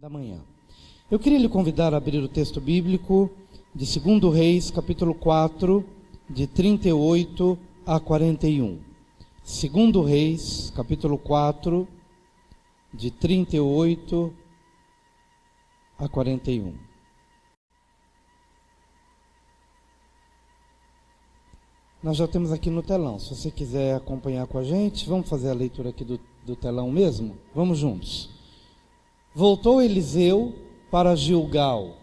da manhã. Eu queria lhe convidar a abrir o texto bíblico de 2 Reis, capítulo 4, de 38 a 41. 2 Reis, capítulo 4, de 38 a 41. Nós já temos aqui no telão. Se você quiser acompanhar com a gente, vamos fazer a leitura aqui do telão mesmo? Vamos juntos. Voltou Eliseu para Gilgal.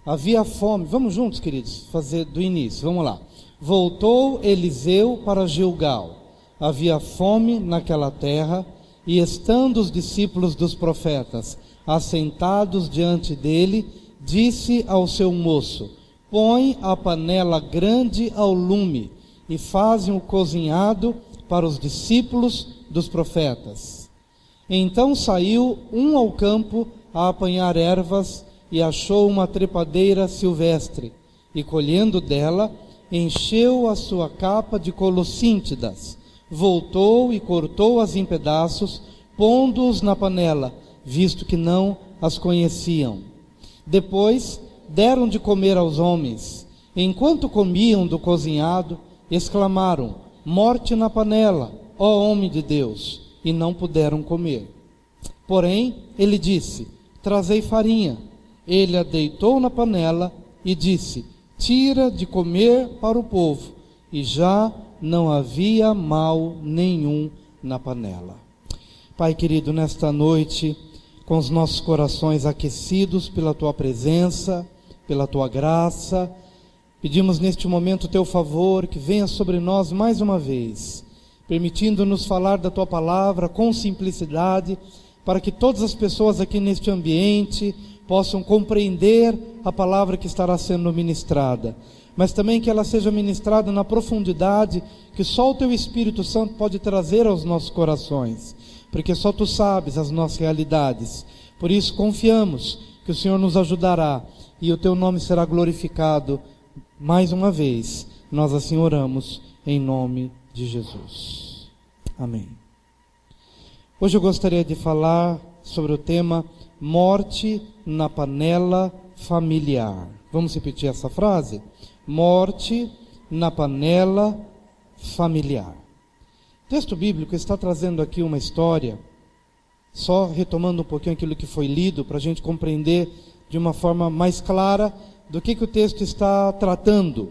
Havia fome. Vamos juntos, queridos, fazer do início. Vamos lá. Voltou Eliseu para Gilgal. Havia fome naquela terra, e estando os discípulos dos profetas assentados diante dele, disse ao seu moço: põe a panela grande ao lume, e fazem o cozinhado para os discípulos dos profetas. Então saiu um ao campo a apanhar ervas, e achou uma trepadeira silvestre, e colhendo dela, encheu a sua capa de colossíntidas. Voltou e cortou-as em pedaços, pondo-os na panela, visto que não as conheciam. Depois deram de comer aos homens. Enquanto comiam do cozinhado, exclamaram: morte na panela, ó homem de Deus! E não puderam comer. Porém, ele disse: trazei farinha. Ele a deitou na panela e disse: tira de comer para o povo. E já não havia mal nenhum na panela. Pai querido, nesta noite, com os nossos corações aquecidos pela Tua presença, pela Tua graça, pedimos neste momento o Teu favor, que venha sobre nós mais uma vez, permitindo-nos falar da Tua palavra com simplicidade, para que todas as pessoas aqui neste ambiente possam compreender a palavra que estará sendo ministrada, mas também que ela seja ministrada na profundidade que só o Teu Espírito Santo pode trazer aos nossos corações, porque só Tu sabes as nossas realidades. Por isso confiamos que o Senhor nos ajudará e o Teu nome será glorificado mais uma vez. Nós assim oramos em nome de Jesus. Amém. Hoje eu gostaria de falar sobre o tema morte na panela familiar. Vamos repetir essa frase? Morte na panela familiar. O texto bíblico está trazendo aqui uma história, só retomando um pouquinho aquilo que foi lido, para a gente compreender de uma forma mais clara do que o texto está tratando.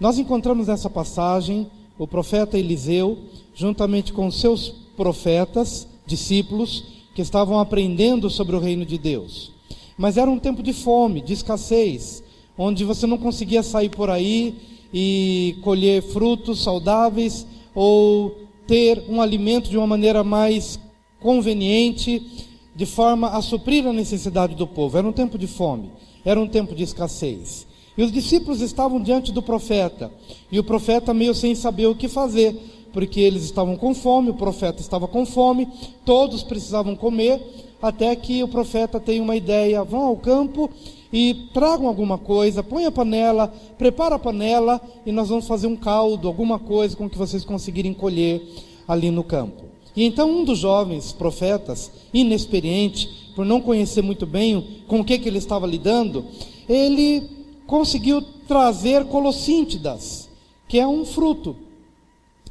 Nós encontramos nessa passagem o profeta Eliseu, juntamente com seus profetas, discípulos, que estavam aprendendo sobre o reino de Deus. Mas era um tempo de fome, de escassez, onde você não conseguia sair por aí e colher frutos saudáveis, ou ter um alimento de uma maneira mais conveniente, de forma a suprir a necessidade do povo. Era um tempo de fome, era um tempo de escassez. E os discípulos estavam diante do profeta, e o profeta meio sem saber o que fazer, porque eles estavam com fome, o profeta estava com fome, todos precisavam comer, até que o profeta tem uma ideia: vão ao campo e tragam alguma coisa, põe a panela, prepara a panela, e nós vamos fazer um caldo, alguma coisa com que vocês conseguirem colher ali no campo. E então um dos jovens profetas, inexperiente, por não conhecer muito bem com o que ele estava lidando, ele conseguiu trazer colossíntidas, que é um fruto,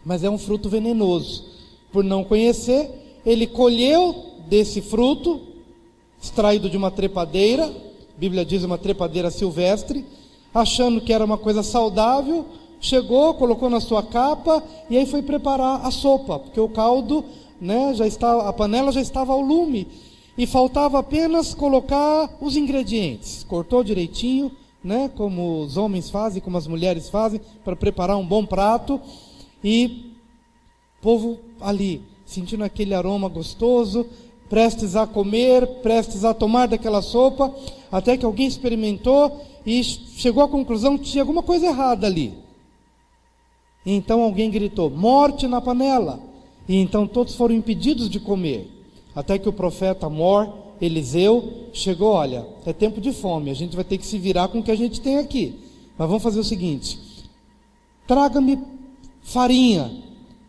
mas é um fruto venenoso. Por não conhecer, ele colheu desse fruto, extraído de uma trepadeira, a Bíblia diz uma trepadeira silvestre, achando que era uma coisa saudável, chegou, colocou na sua capa, e aí foi preparar a sopa, porque o caldo, já estava, a panela já estava ao lume, e faltava apenas colocar os ingredientes. Cortou direitinho, como os homens fazem, como as mulheres fazem, para preparar um bom prato, e o povo ali, sentindo aquele aroma gostoso, prestes a comer, prestes a tomar daquela sopa, até que alguém experimentou e chegou à conclusão que tinha alguma coisa errada ali. E então alguém gritou: morte na panela! E então todos foram impedidos de comer, até que o profeta mor, Eliseu, chegou: olha, é tempo de fome, a gente vai ter que se virar com o que a gente tem aqui, mas vamos fazer o seguinte: traga-me farinha.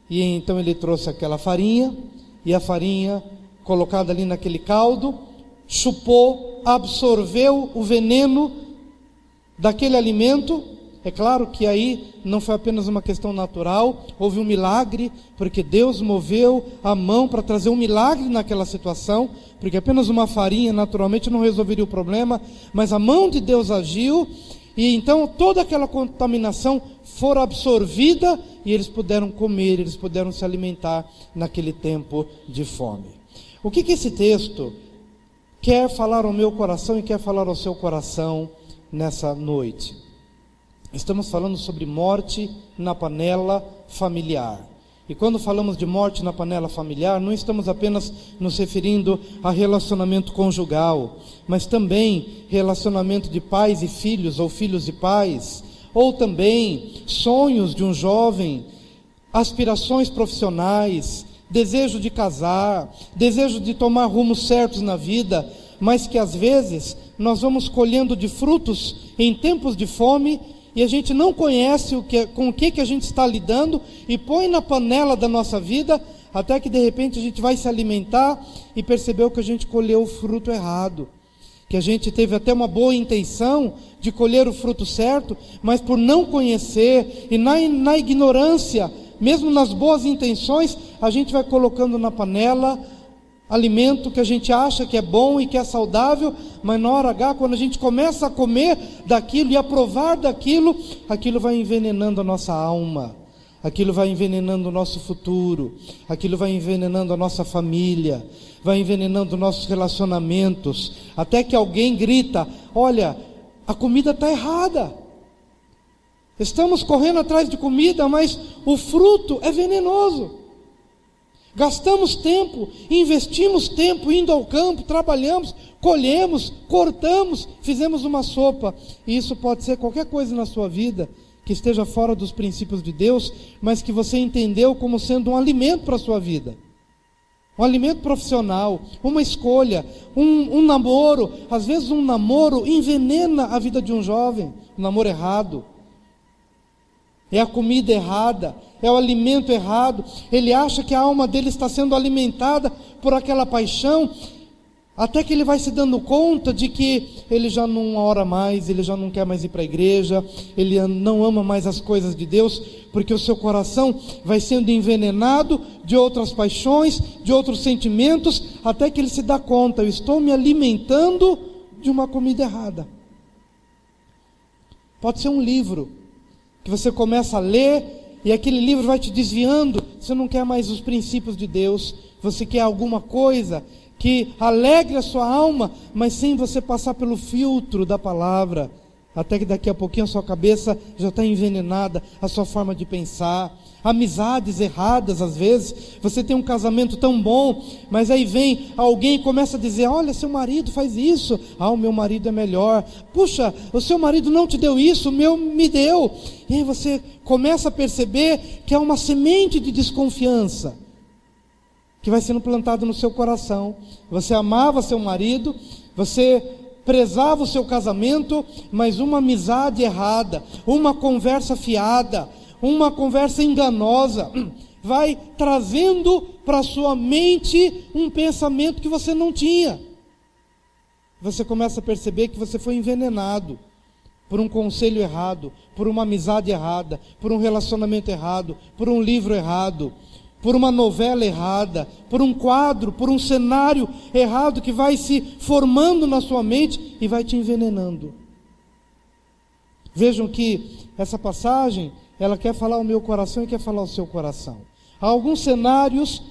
E então ele trouxe aquela farinha, e a farinha colocada ali naquele caldo, chupou, absorveu o veneno daquele alimento. É claro que aí não foi apenas uma questão natural, houve um milagre, porque Deus moveu a mão para trazer um milagre naquela situação, porque apenas uma farinha naturalmente não resolveria o problema, mas a mão de Deus agiu, e então toda aquela contaminação foi absorvida, e eles puderam comer, eles puderam se alimentar naquele tempo de fome. O que esse texto quer falar ao meu coração e quer falar ao seu coração nessa noite? Estamos falando sobre morte na panela familiar. E quando falamos de morte na panela familiar, não estamos apenas nos referindo a relacionamento conjugal, mas também relacionamento de pais e filhos, ou filhos e pais, ou também sonhos de um jovem, aspirações profissionais, desejo de casar, desejo de tomar rumos certos na vida, mas que às vezes nós vamos colhendo de frutos em tempos de fome, e a gente não conhece com o que a gente está lidando, e põe na panela da nossa vida, até que de repente a gente vai se alimentar e percebeu que a gente colheu o fruto errado, que a gente teve até uma boa intenção de colher o fruto certo, mas por não conhecer, e na ignorância, mesmo nas boas intenções, a gente vai colocando na panela alimento que a gente acha que é bom e que é saudável, mas na hora H, quando a gente começa a comer daquilo e a provar daquilo, aquilo vai envenenando a nossa alma, aquilo vai envenenando o nosso futuro, aquilo vai envenenando a nossa família, vai envenenando nossos relacionamentos, até que alguém grita: olha, a comida está errada, estamos correndo atrás de comida, mas o fruto é venenoso. Gastamos tempo, investimos tempo indo ao campo, trabalhamos, colhemos, cortamos, fizemos uma sopa. E isso pode ser qualquer coisa na sua vida que esteja fora dos princípios de Deus, mas que você entendeu como sendo um alimento para a sua vida. Um alimento profissional, uma escolha, um namoro. Às vezes um namoro envenena a vida de um jovem, um namoro errado. É a comida errada, é o alimento errado. Ele acha que a alma dele está sendo alimentada por aquela paixão, até que ele vai se dando conta de que ele já não ora mais, ele já não quer mais ir para a igreja, ele não ama mais as coisas de Deus, porque o seu coração vai sendo envenenado de outras paixões, de outros sentimentos, até que ele se dá conta: eu estou me alimentando de uma comida errada. Pode ser um livro que você começa a ler, e aquele livro vai te desviando. Você não quer mais os princípios de Deus, você quer alguma coisa que alegre a sua alma, mas sem você passar pelo filtro da palavra, até que daqui a pouquinho a sua cabeça já está envenenada, a sua forma de pensar, amizades erradas. Às vezes você tem um casamento tão bom, mas aí vem alguém e começa a dizer: olha, seu marido faz isso, o meu marido é melhor, puxa, o seu marido não te deu isso, o meu me deu. E aí você começa a perceber que é uma semente de desconfiança que vai sendo plantada no seu coração. Você amava seu marido, você prezava o seu casamento, mas uma amizade errada, uma conversa fiada, uma conversa enganosa, vai trazendo para a sua mente um pensamento que você não tinha. Você começa a perceber que você foi envenenado por um conselho errado, por uma amizade errada, por um relacionamento errado, por um livro errado, por uma novela errada, por um quadro, por um cenário errado que vai se formando na sua mente e vai te envenenando. Vejam que essa passagem, ela quer falar ao meu coração e quer falar ao seu coração. Há alguns cenários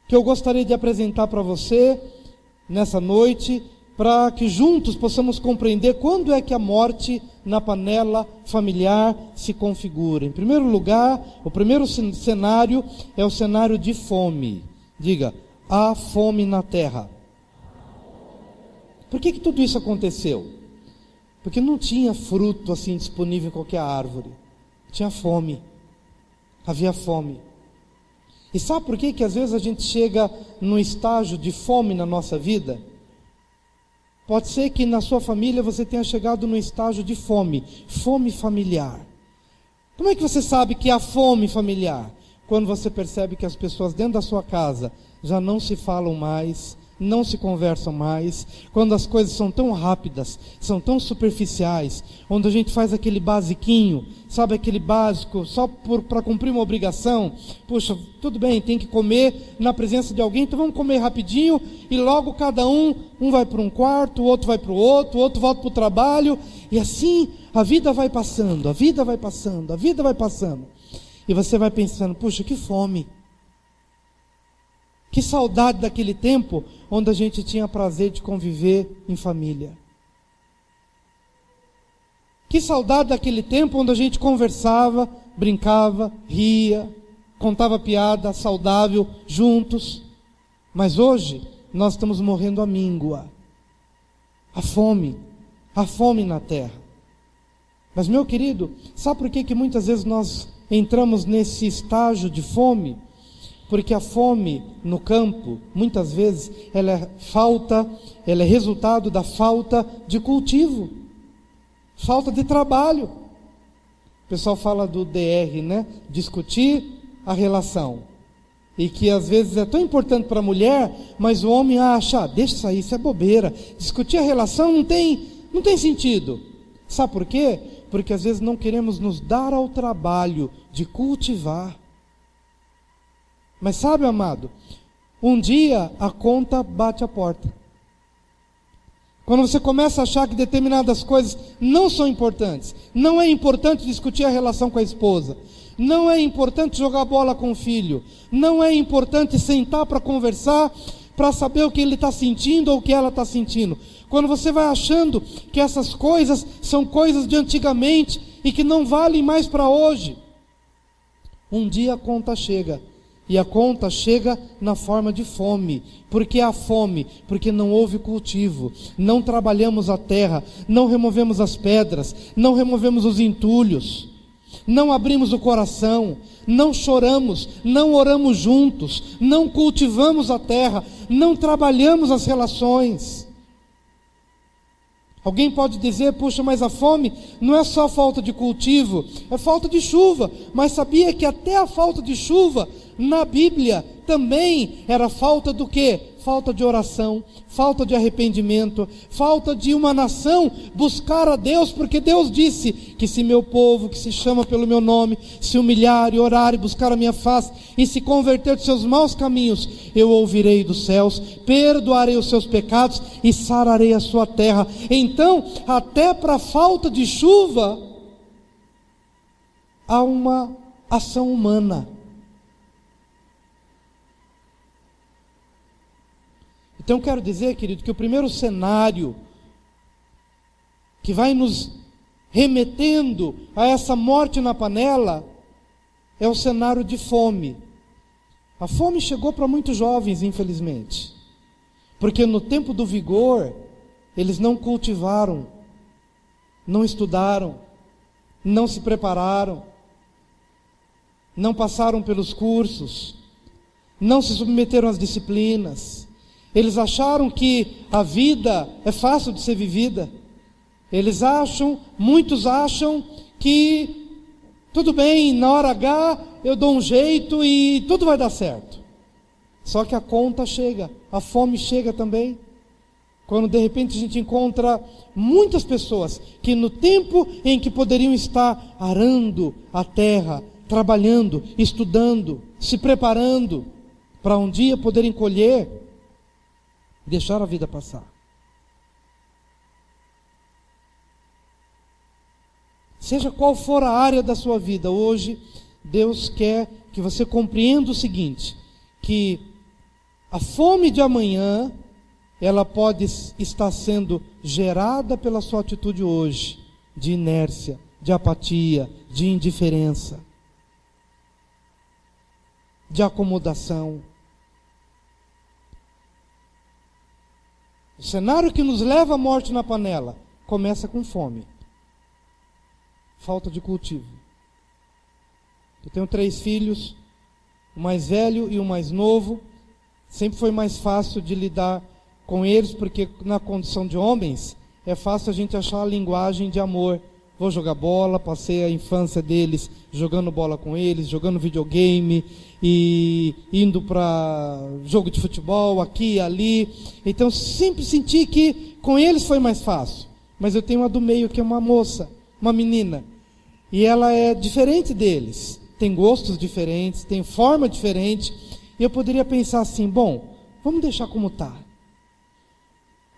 que eu gostaria de apresentar para você nessa noite, para que juntos possamos compreender quando é que a morte na panela familiar se configura. Em primeiro lugar, o primeiro cenário é o cenário de fome. Diga: há fome na terra. Por que tudo isso aconteceu? Porque não tinha fruto assim disponível em qualquer árvore. Tinha fome. Havia fome. E sabe por que às vezes a gente chega num estágio de fome na nossa vida? Pode ser que na sua família você tenha chegado num estágio de fome, fome familiar. Como é que você sabe que há fome familiar? Quando você percebe que as pessoas dentro da sua casa já não se falam mais, não se conversam mais, quando as coisas são tão rápidas, são tão superficiais, onde a gente faz aquele basiquinho, sabe, aquele básico, só para cumprir uma obrigação. Puxa, tudo bem, tem que comer na presença de alguém, então vamos comer rapidinho, e logo cada um vai para um quarto, o outro vai para o outro volta para o trabalho, e assim a vida vai passando, a vida vai passando, a vida vai passando, e você vai pensando, puxa, que fome, que saudade daquele tempo onde a gente tinha prazer de conviver em família. Que saudade daquele tempo onde a gente conversava, brincava, ria, contava piada saudável juntos. Mas hoje nós estamos morrendo à míngua. A fome na terra. Mas, meu querido, sabe por que muitas vezes nós entramos nesse estágio de fome? Porque a fome no campo, muitas vezes, ela é resultado da falta de cultivo, falta de trabalho. O pessoal fala do DR, né? Discutir a relação. E que às vezes é tão importante para a mulher, mas o homem acha, deixa isso aí, isso é bobeira. Discutir a relação não tem sentido. Sabe por quê? Porque às vezes não queremos nos dar ao trabalho de cultivar. Mas sabe, amado, um dia a conta bate a porta. Quando você começa a achar que determinadas coisas não são importantes, não é importante discutir a relação com a esposa, não é importante jogar bola com o filho, não é importante sentar para conversar, para saber o que ele está sentindo ou o que ela está sentindo. Quando você vai achando que essas coisas são coisas de antigamente e que não valem mais para hoje, um dia a conta chega. E a conta chega na forma de fome. Por que a fome? Porque não houve cultivo, não trabalhamos a terra, não removemos as pedras, não removemos os entulhos, não abrimos o coração, não choramos, não oramos juntos, não cultivamos a terra, não trabalhamos as relações. Alguém pode dizer, puxa, mas a fome não é só falta de cultivo, é falta de chuva. Mas sabia que até a falta de chuva, na Bíblia, também era falta do quê? Falta de oração, falta de arrependimento, falta de uma nação buscar a Deus, porque Deus disse que se meu povo, que se chama pelo meu nome, se humilhar e orar e buscar a minha face, e se converter dos seus maus caminhos, eu ouvirei dos céus, perdoarei os seus pecados e sararei a sua terra. Então, até para a falta de chuva, há uma ação humana. Então eu quero dizer, querido, que o primeiro cenário que vai nos remetendo a essa morte na panela é o cenário de fome. A fome chegou para muitos jovens, infelizmente, porque no tempo do vigor eles não cultivaram, não estudaram, não se prepararam, não passaram pelos cursos, não se submeteram às disciplinas. Eles acharam que a vida é fácil de ser vivida. Muitos acham que tudo bem, na hora H eu dou um jeito e tudo vai dar certo. Só que a conta chega, a fome chega também. Quando de repente a gente encontra muitas pessoas que no tempo em que poderiam estar arando a terra, trabalhando, estudando, se preparando, para um dia poderem colher, deixar a vida passar. Seja qual for a área da sua vida, hoje, Deus quer que você compreenda o seguinte, que a fome de amanhã, ela pode estar sendo gerada pela sua atitude hoje, de inércia, de apatia, de indiferença, de acomodação. O cenário que nos leva à morte na panela começa com fome, falta de cultivo. Eu tenho 3 filhos, o mais velho e o mais novo. Sempre foi mais fácil de lidar com eles, porque na condição de homens é fácil a gente achar a linguagem de amor vou jogar bola, passei a infância deles jogando bola com eles, jogando videogame e indo para jogo de futebol aqui e ali. Então sempre senti que com eles foi mais fácil. Mas eu tenho uma do meio que é uma moça, uma menina, e ela é diferente deles, tem gostos diferentes, tem forma diferente, e eu poderia pensar assim, bom, vamos deixar como está.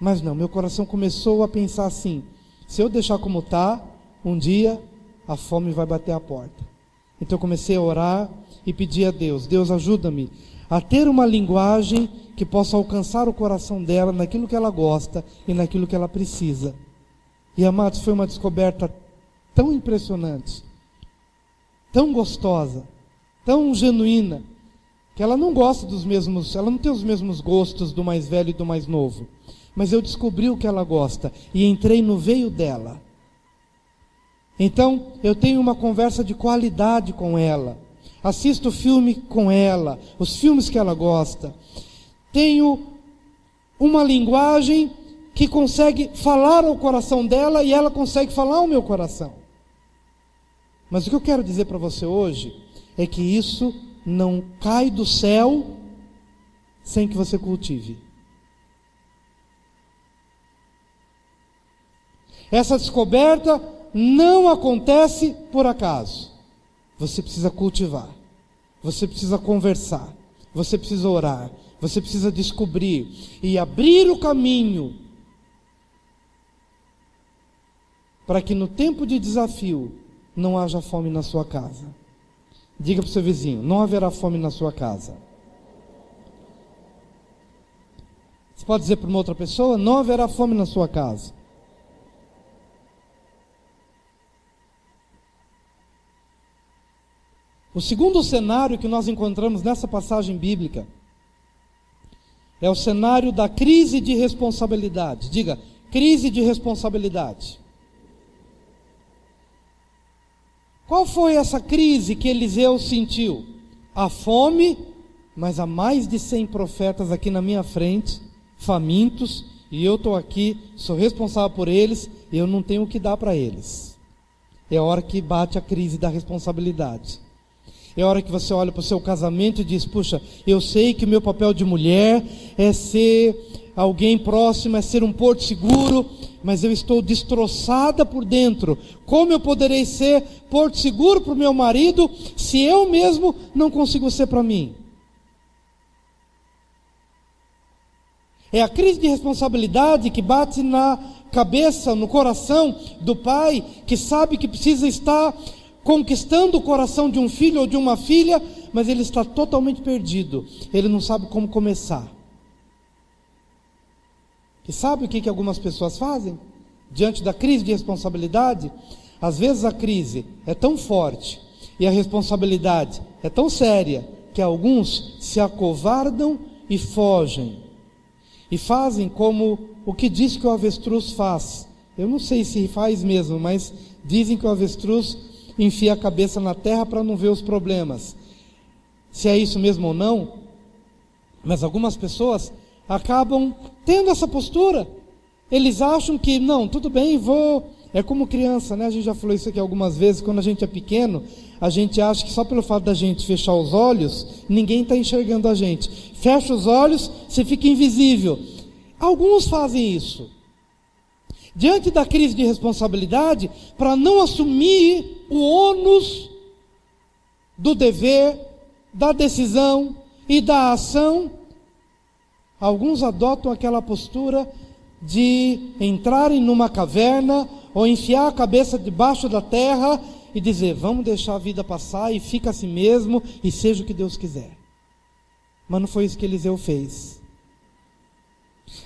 Mas não, meu coração começou a pensar assim, se eu deixar como está, um dia a fome vai bater a porta. Então eu comecei a orar e pedir a Deus, Deus ajuda-me a ter uma linguagem que possa alcançar o coração dela naquilo que ela gosta e naquilo que ela precisa. E amados, foi uma descoberta tão impressionante, tão gostosa, tão genuína, que ela não gosta dos mesmos, ela não tem os mesmos gostos do mais velho e do mais novo, mas eu descobri o que ela gosta e entrei no veio dela. Então eu tenho uma conversa de qualidade com ela, assisto filme com ela, os filmes que ela gosta, tenho uma linguagem que consegue falar ao coração dela e ela consegue falar ao meu coração. Mas o que eu quero dizer para você hoje é que isso não cai do céu sem que você cultive. Essa descoberta não acontece por acaso. Você precisa cultivar, você precisa conversar, você precisa orar, você precisa descobrir e abrir o caminho para que no tempo de desafio não haja fome na sua casa. Diga para o seu vizinho, não haverá fome na sua casa. Você pode dizer para uma outra pessoa, não haverá fome na sua casa. O segundo cenário que nós encontramos nessa passagem bíblica é o cenário da crise de responsabilidade. Diga, crise de responsabilidade. Qual foi essa crise que Eliseu sentiu? A fome, mas há mais de 100 profetas aqui na minha frente, famintos, e eu estou aqui, sou responsável por eles, e eu não tenho o que dar para eles. É a hora que bate a crise da responsabilidade. É a hora que você olha para o seu casamento e diz, puxa, eu sei que o meu papel de mulher é ser alguém próximo, é ser um porto seguro, mas eu estou destroçada por dentro. Como eu poderei ser porto seguro para o meu marido, se eu mesmo não consigo ser para mim? É a crise de responsabilidade que bate na cabeça, no coração do pai, que sabe que precisa estar conquistando o coração de um filho ou de uma filha, mas ele está totalmente perdido, ele não sabe como começar. E sabe o que algumas pessoas fazem? Diante da crise de responsabilidade, às vezes a crise é tão forte e a responsabilidade é tão séria, que alguns se acovardam e fogem, e fazem como o que diz que o avestruz faz. Eu não sei se faz mesmo, mas dizem que o avestruz enfia a cabeça na terra para não ver os problemas. Se é isso mesmo ou não, mas algumas pessoas acabam tendo essa postura. Eles acham que, não, tudo bem, vou... É como criança, né? A gente já falou isso aqui algumas vezes. Quando a gente é pequeno, a gente acha que só pelo fato da gente fechar os olhos, ninguém está enxergando a gente. Fecha os olhos, você fica invisível. Alguns fazem isso. Diante da crise de responsabilidade, para não assumir o ônus do dever, da decisão e da ação, alguns adotam aquela postura de entrarem numa caverna ou enfiar a cabeça debaixo da terra e dizer, vamos deixar a vida passar e fica assim mesmo e seja o que Deus quiser. Mas não foi isso que Eliseu fez.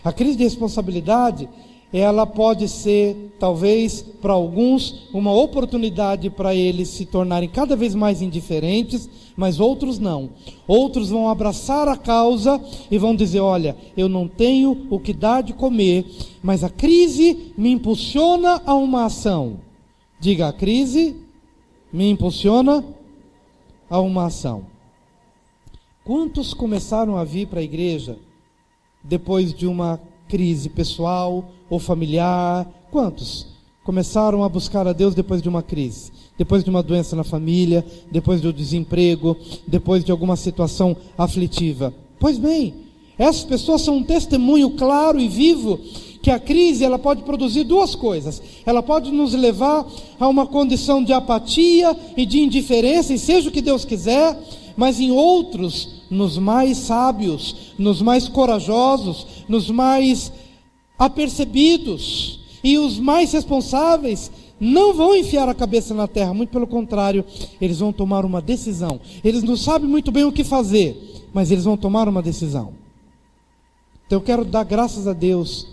A crise de responsabilidade, ela pode ser, talvez, para alguns, uma oportunidade para eles se tornarem cada vez mais indiferentes, mas outros não. Outros vão abraçar a causa e vão dizer, olha, eu não tenho o que dar de comer, mas a crise me impulsiona a uma ação. Diga, a crise me impulsiona a uma ação. Quantos começaram a vir para a igreja depois de uma crise pessoal ou familiar? Quantos? começaram a buscar a Deus depois de uma crise, depois de uma doença na família, depois do desemprego, depois de alguma situação aflitiva. Pois bem, essas pessoas são um testemunho claro e vivo que a crise ela pode produzir duas coisas. Ela pode nos levar a uma condição de apatia e de indiferença, e seja o que Deus quiser, mas em outros, nos mais sábios, nos mais corajosos, nos mais apercebidos e os mais responsáveis, não vão enfiar a cabeça na terra, muito pelo contrário, eles vão tomar uma decisão. Eles não sabem muito bem o que fazer, mas eles vão tomar uma decisão. Então eu quero dar graças a Deus,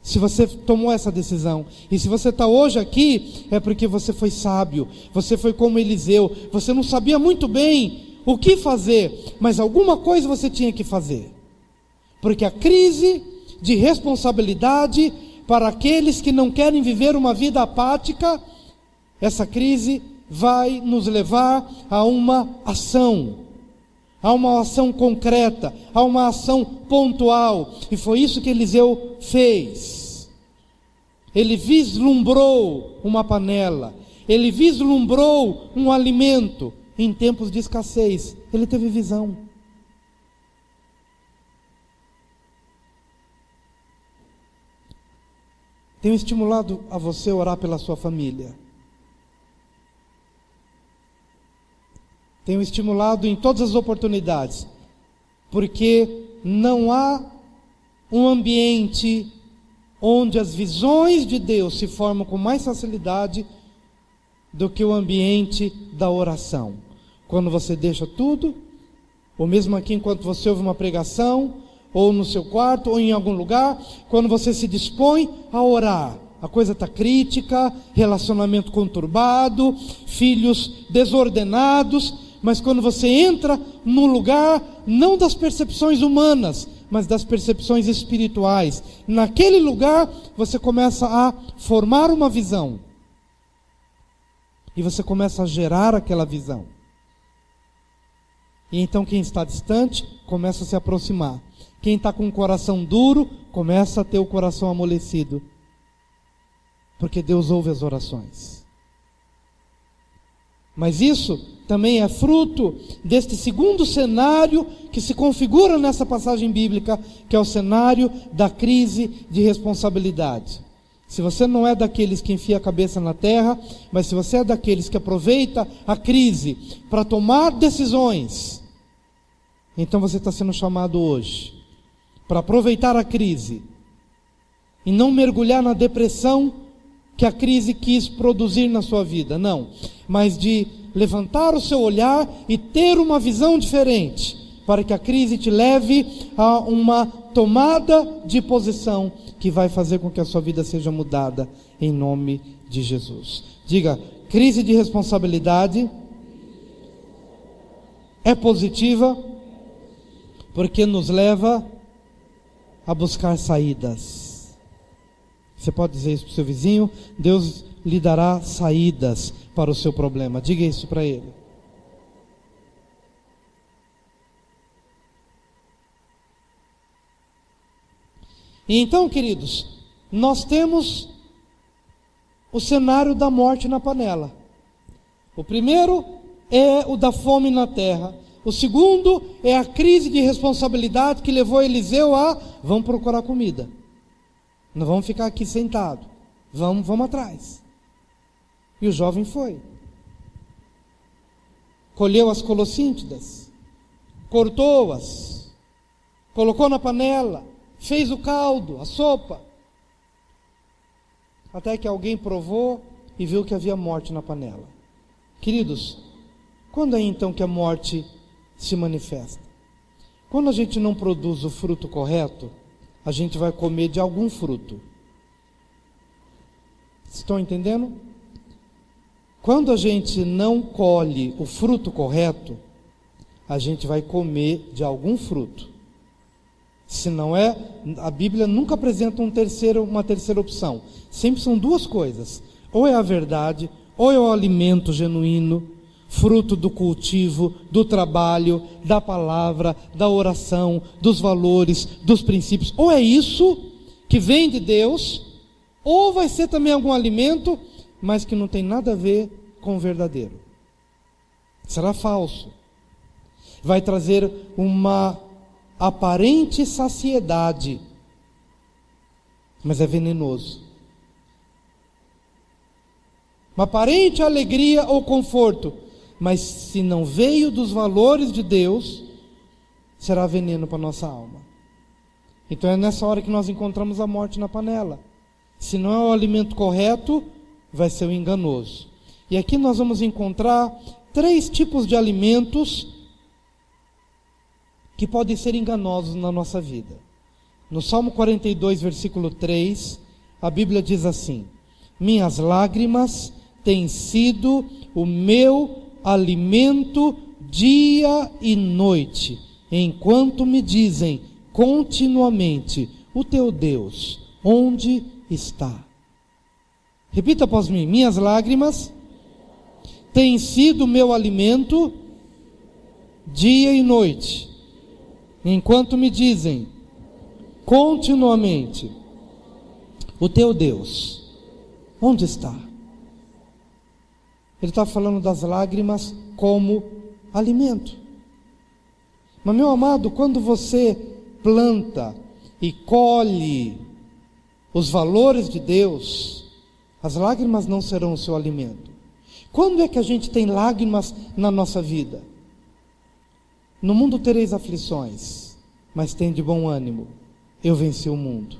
se você tomou essa decisão, e se você está hoje aqui, é porque você foi sábio, você foi como Eliseu, você não sabia muito bem o que fazer, mas alguma coisa você tinha que fazer, porque a crise de responsabilidade, para aqueles que não querem viver uma vida apática, essa crise vai nos levar a uma ação concreta, a uma ação pontual, e foi isso que Eliseu fez. Ele vislumbrou uma panela, ele vislumbrou um alimento. Em tempos de escassez, ele teve visão. Tenho estimulado a você orar pela sua família. Tenho estimulado em todas as oportunidades, porque não há um ambiente onde as visões de Deus se formam com mais facilidade do que o ambiente da oração. Quando você deixa tudo, ou mesmo aqui enquanto você ouve uma pregação, ou no seu quarto, ou em algum lugar, quando você se dispõe a orar, a coisa está crítica, relacionamento conturbado, filhos desordenados, mas quando você entra no lugar, não das percepções humanas, mas das percepções espirituais, naquele lugar você começa a formar uma visão, e você começa a gerar aquela visão. E então quem está distante começa a se aproximar. Quem está com o coração duro começa a ter o coração amolecido. Porque Deus ouve as orações. Mas isso também é fruto deste segundo cenário que se configura nessa passagem bíblica, que é o cenário da crise de responsabilidade. Se você não é daqueles que enfia a cabeça na terra, mas se você é daqueles que aproveita a crise para tomar decisões, então você está sendo chamado hoje para aproveitar a crise e não mergulhar na depressão que a crise quis produzir na sua vida, não, mas de levantar o seu olhar e ter uma visão diferente, para que a crise te leve a uma tomada de posição que vai fazer com que a sua vida seja mudada em nome de Jesus. Diga, crise de responsabilidade é positiva porque nos leva a buscar saídas. Você pode dizer isso para o seu vizinho? Deus lhe dará saídas para o seu problema. Diga isso para ele. E então, queridos, nós temos o cenário da morte na panela. O primeiro é o da fome na terra. O segundo é a crise de responsabilidade que levou Eliseu a vamos procurar comida. Não vamos ficar aqui sentado. Vamos atrás. E o jovem foi. Colheu as colossíntidas, cortou-as, colocou na panela, fez o caldo, a sopa. Até que alguém provou e viu que havia morte na panela. Queridos, quando é então que a morte se manifesta? Quando a gente não produz o fruto correto, a gente vai comer de algum fruto. Estão entendendo? Quando a gente não colhe o fruto correto, a gente vai comer de algum fruto. Se não é, a Bíblia nunca apresenta uma terceira opção. Sempre são duas coisas. Ou é a verdade, ou é o alimento genuíno, fruto do cultivo, do trabalho, da palavra, da oração, dos valores, dos princípios. Ou é isso que vem de Deus, Ou vai ser também algum alimento, mas que não tem nada a ver com o verdadeiro. Será falso. Vai trazer uma aparente saciedade, mas é venenoso. Uma aparente alegria ou conforto, mas se não veio dos valores de Deus, será veneno para a nossa alma. Então é nessa hora que nós encontramos a morte na panela. Se não é o alimento correto, vai ser o enganoso. E aqui nós vamos encontrar 3 tipos de alimentos que podem ser enganosos na nossa vida. No Salmo 42, versículo 3, a Bíblia diz assim: minhas lágrimas têm sido o meu alimento dia e noite, enquanto me dizem continuamente: o teu Deus, onde está? Repita após mim: minhas lágrimas têm sido o meu alimento dia e noite, enquanto me dizem continuamente: o teu Deus, onde está? Ele está falando das lágrimas como alimento. Mas, meu amado, quando você planta e colhe os valores de Deus, as lágrimas não serão o seu alimento. Quando é que a gente tem lágrimas na nossa vida? No mundo tereis aflições, mas tende bom ânimo, eu venci o mundo.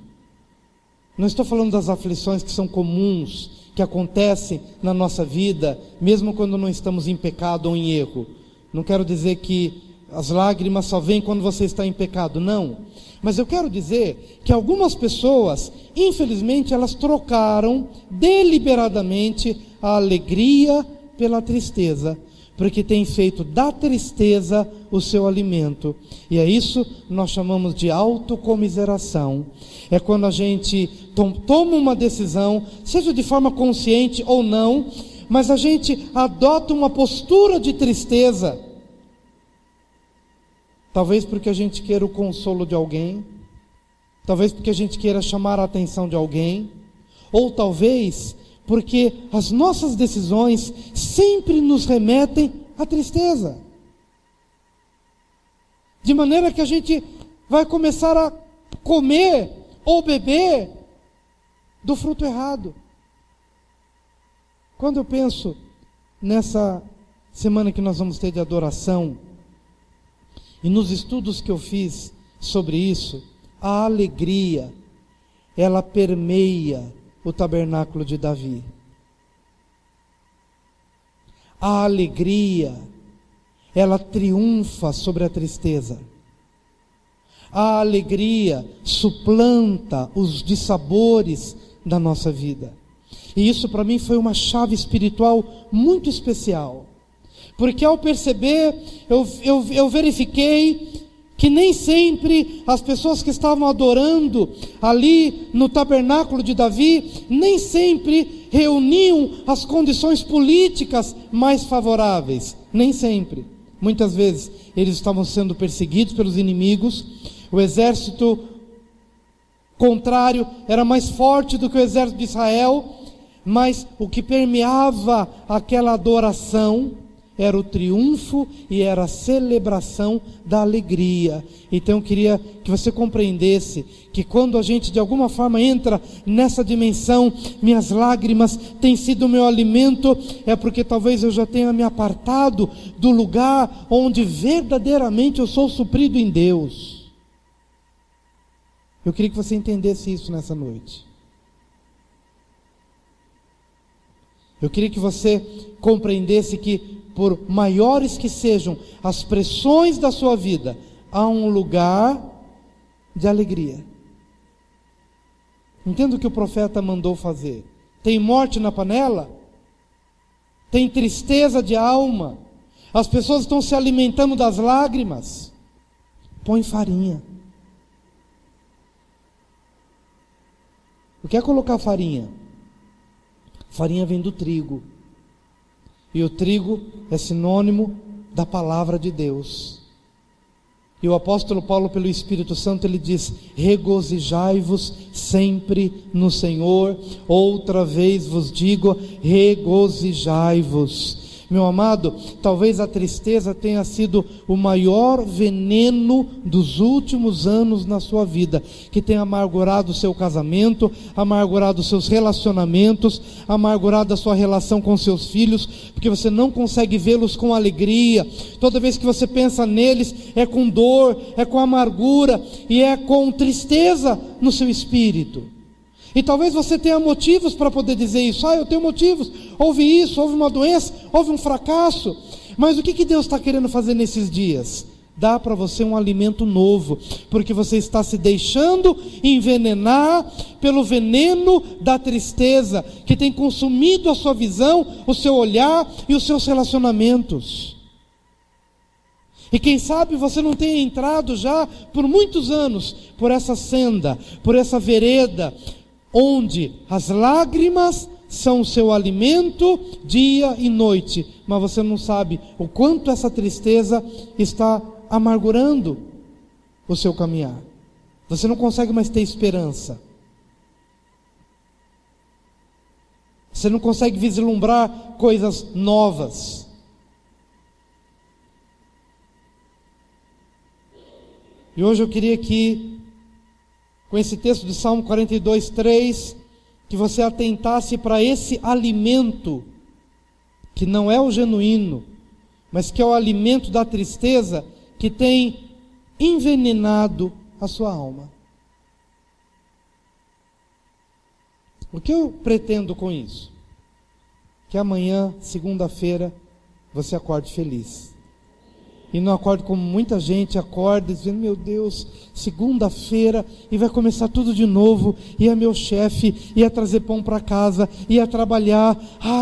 Não estou falando das aflições que são comuns, que acontecem na nossa vida, mesmo quando não estamos em pecado ou em erro. Não quero dizer que as lágrimas só vêm quando você está em pecado, não. Mas eu quero dizer que algumas pessoas, infelizmente, elas trocaram deliberadamente a alegria pela tristeza, porque tem feito da tristeza o seu alimento. E é isso que nós chamamos de autocomiseração. É quando a gente toma uma decisão, seja de forma consciente ou não, mas a gente adota uma postura de tristeza. Talvez porque a gente queira o consolo de alguém, talvez porque a gente queira chamar a atenção de alguém, ou talvez porque as nossas decisões sempre nos remetem à tristeza. De maneira que a gente vai começar a comer ou beber do fruto errado. Quando eu penso nessa semana que nós vamos ter de adoração, e nos estudos que eu fiz sobre isso, a alegria, ela permeia o tabernáculo de Davi. A alegria, ela triunfa sobre a tristeza. A alegria suplanta os dissabores da nossa vida. E isso para mim foi uma chave espiritual muito especial. Porque ao perceber, eu verifiquei que nem sempre as pessoas que estavam adorando ali no tabernáculo de Davi, nem sempre reuniam as condições políticas mais favoráveis. Nem sempre. Muitas vezes eles estavam sendo perseguidos pelos inimigos, o exército contrário era mais forte do que o exército de Israel, mas o que permeava aquela adoração era o triunfo e era a celebração da alegria. Então eu queria que você compreendesse que quando a gente de alguma forma entra nessa dimensão, minhas lágrimas têm sido o meu alimento, é porque talvez eu já tenha me apartado do lugar onde verdadeiramente eu sou suprido em Deus. Eu queria que você entendesse isso nessa noite. Eu queria que você compreendesse que, por maiores que sejam as pressões da sua vida, há um lugar de alegria. Entenda o que o profeta mandou fazer. Tem morte na panela? Tem tristeza de alma? As pessoas estão se alimentando das lágrimas? Põe farinha. O que é colocar farinha? Farinha vem do trigo. E o trigo é sinônimo da palavra de Deus. E o apóstolo Paulo, pelo Espírito Santo, ele diz: regozijai-vos sempre no Senhor. Outra vez vos digo, regozijai-vos. Meu amado, talvez a tristeza tenha sido o maior veneno dos últimos anos na sua vida, que tem amargurado o seu casamento, amargurado os seus relacionamentos, amargurado a sua relação com seus filhos, porque você não consegue vê-los com alegria. Toda vez que você pensa neles, é com dor, é com amargura e é com tristeza no seu espírito. E talvez você tenha motivos para poder dizer isso. Eu tenho motivos, houve isso, houve uma doença, houve um fracasso. Mas o que Deus está querendo fazer nesses dias? Dar para você um alimento novo, porque você está se deixando envenenar pelo veneno da tristeza, que tem consumido a sua visão, o seu olhar e os seus relacionamentos. E quem sabe você não tenha entrado já por muitos anos por essa senda, por essa vereda, onde as lágrimas são o seu alimento dia e noite, mas você não sabe o quanto essa tristeza está amargurando o seu caminhar. Você não consegue mais ter esperança. Você não consegue vislumbrar coisas novas. E hoje eu queria que, com esse texto de Salmo 42:3, que você atentasse para esse alimento, que não é o genuíno, mas que é o alimento da tristeza, que tem envenenado a sua alma. O que eu pretendo com isso? Que amanhã, segunda-feira, você acorde feliz. E não acorde como muita gente acorda, dizendo: meu Deus, segunda-feira, e vai começar tudo de novo, ia meu chefe, ia trazer pão para casa, ia trabalhar,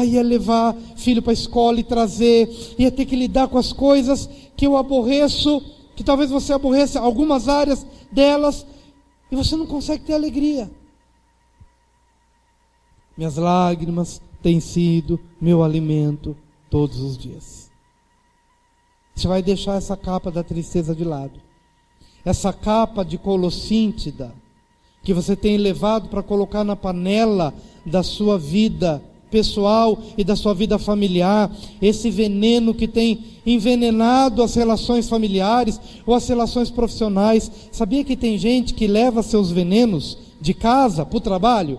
ia levar filho para a escola e trazer, ia ter que lidar com as coisas que eu aborreço, que talvez você aborreça algumas áreas delas, e você não consegue ter alegria. Minhas lágrimas têm sido meu alimento todos os dias. Você vai deixar essa capa da tristeza de lado, essa capa de colossíntida que você tem levado para colocar na panela da sua vida pessoal e da sua vida familiar, esse veneno que tem envenenado as relações familiares ou as relações profissionais. Sabia que tem gente que leva seus venenos de casa para o trabalho,